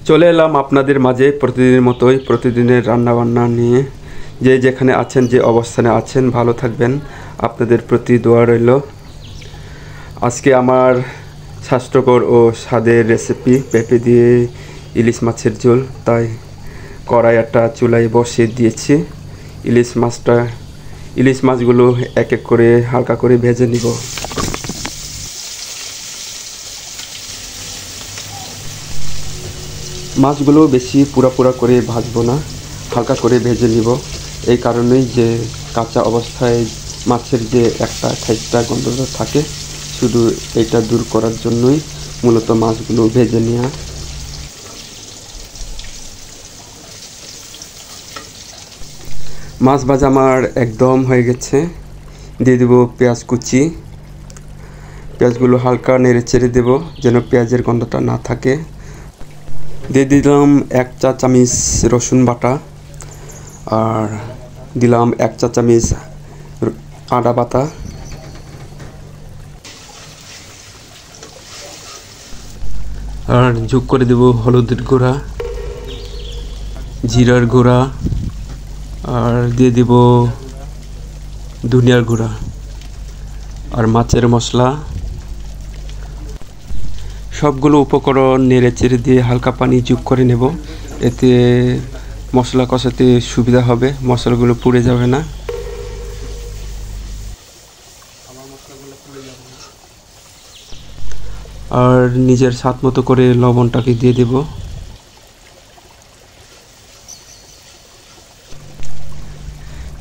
চলে এলাম আপনাদের মাঝে প্রতিদিনের মতোই প্রতিদিনের রান্নাবান্না নিয়ে। যে যেখানে আছেন, যে অবস্থানে আছেন, ভালো থাকবেন। আপনাদের প্রতি দোয়া রইল। আজকে আমার স্বাস্থ্যকর ও স্বাদের রেসিপি পেঁপে দিয়ে ইলিশ মাছের ঝোল। তাই কড়াই একটা চুলায় বসিয়ে দিয়েছি। ইলিশ মাছগুলো এক এক করে হালকা করে ভেজে নিব। মাছগুলো বেশি পুরা করে ভাজবো না, হালকা করে ভেজে নিব। এই কারণেই যে কাঁচা অবস্থায় মাছের যে একটা খাইটা গন্ধটা থাকে, শুধু এটা দূর করার জন্যই মূলত মাছগুলো ভেজে নেওয়া। মাছ ভাজা আমার একদম হয়ে গেছে। দিয়ে দেবো পেঁয়াজ কুচি। পেঁয়াজগুলো হালকা নেড়ে চেড়ে দেবো যেন পেঁয়াজের গন্ধটা না থাকে। দিয়ে দিলাম 1 চা চামচ রসুন বাটা, আর দিলাম 1 চা চামচ আদা বাটা, আর যোগ করে দেব হলুদের গুঁড়া, জিরার গুঁড়া, আর দিয়ে দেব ধনিয়ার গুঁড়া আর মাছের মশলা। সবগুলো উপকরণ নেড়ে চেড়ে দিয়ে হালকা পানি যোগ করে নেব। এতে মশলা কষাতে সুবিধা হবে, মশলাগুলো পুড়ে যাবে না। আর নিজের স্বাদ মতো করে লবণটাকে দিয়ে দেব।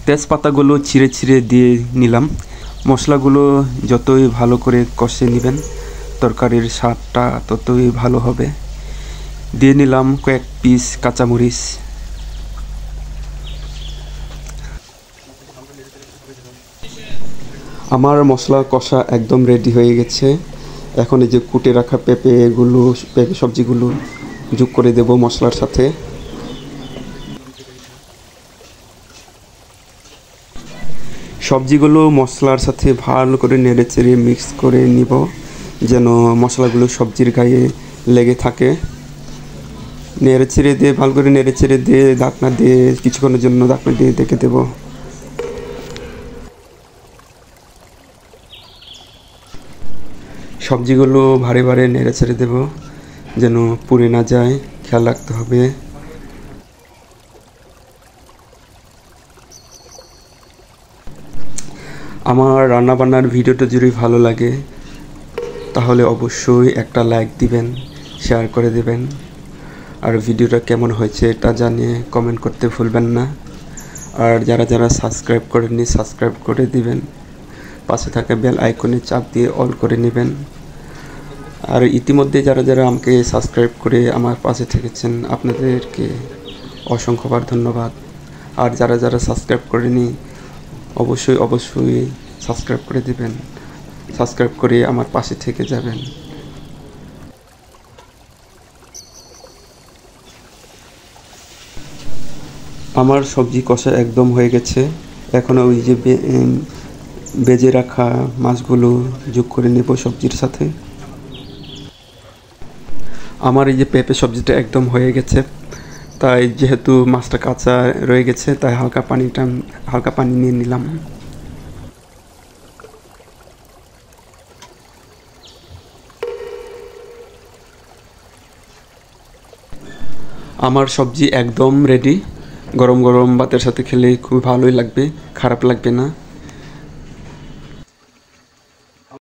তেজপাতাগুলো ছিঁড়ে ছিঁড়ে দিয়ে নিলাম। মশলাগুলো যতই ভালো করে কষে নেবেন, তরকারির স্বাদটা ততই ভালো হবে। দিয়ে নিলাম কয়েক পিস কাঁচামরিচ। আমার মশলা কষা একদম রেডি হয়ে গেছে। এখন এই যে কুটে রাখা পেঁপে সবজিগুলো যোগ করে দেব মশলার সাথে। সবজিগুলো মশলার সাথে ভালো করে নেড়ে চেড়ে মিক্স করে নিব, যেন মশলাগুলো সবজির গায়ে লেগে থাকে। নেড়ে চেড়ে দিয়ে ভালো করে নেড়ে চেড়ে দিয়ে ঢাকনা দিয়ে কিছুক্ষণের জন্য ঢাকনা দিয়ে ঢেকে দেব। সবজিগুলো ভারে ভারে নেড়ে ছেড়ে দেব যেন পুড়ে না যায়, খেয়াল রাখতে হবে। আমার রান্নাবান্নার ভিডিওটা যদি ভালো লাগে তাহলে অবশ্যই একটা লাইক দিবেন, শেয়ার করে দেবেন, আর ভিডিওটা কেমন হয়েছে এটা জানিয়ে কমেন্ট করতে ভুলবেন না। আর যারা যারা সাবস্ক্রাইব করেননি সাবস্ক্রাইব করে দিবেন, পাশে থাকা বেল আইকনে চাপ দিয়ে অল করে নেবেন। আর ইতিমধ্যে যারা যারা আমাকে সাবস্ক্রাইব করে আমার পাশে থেকেছেন আপনাদেরকে অসংখ্যবার ধন্যবাদ। আর যারা যারা সাবস্ক্রাইব করেনি অবশ্যই সাবস্ক্রাইব করে দিবেন, সাবস্ক্রাইব করে আমার পাশে থেকে যাবেন। আমার সবজি কষা একদম হয়ে গেছে। এখন ওই যে ভেজে রাখা মাছগুলো যোগ করে নেব সবজির সাথে। আমার এই যে পেঁপে সবজিটা একদম হয়ে গেছে, তাই যেহেতু মাছটা কাঁচা রয়ে গেছে তাই হালকা পানি নিয়ে নিলাম। আমার সবজি একদম রেডি। গরম গরম ভাতের সাথে খেলে খুব ভালোই লাগবে, খারাপ লাগবে না।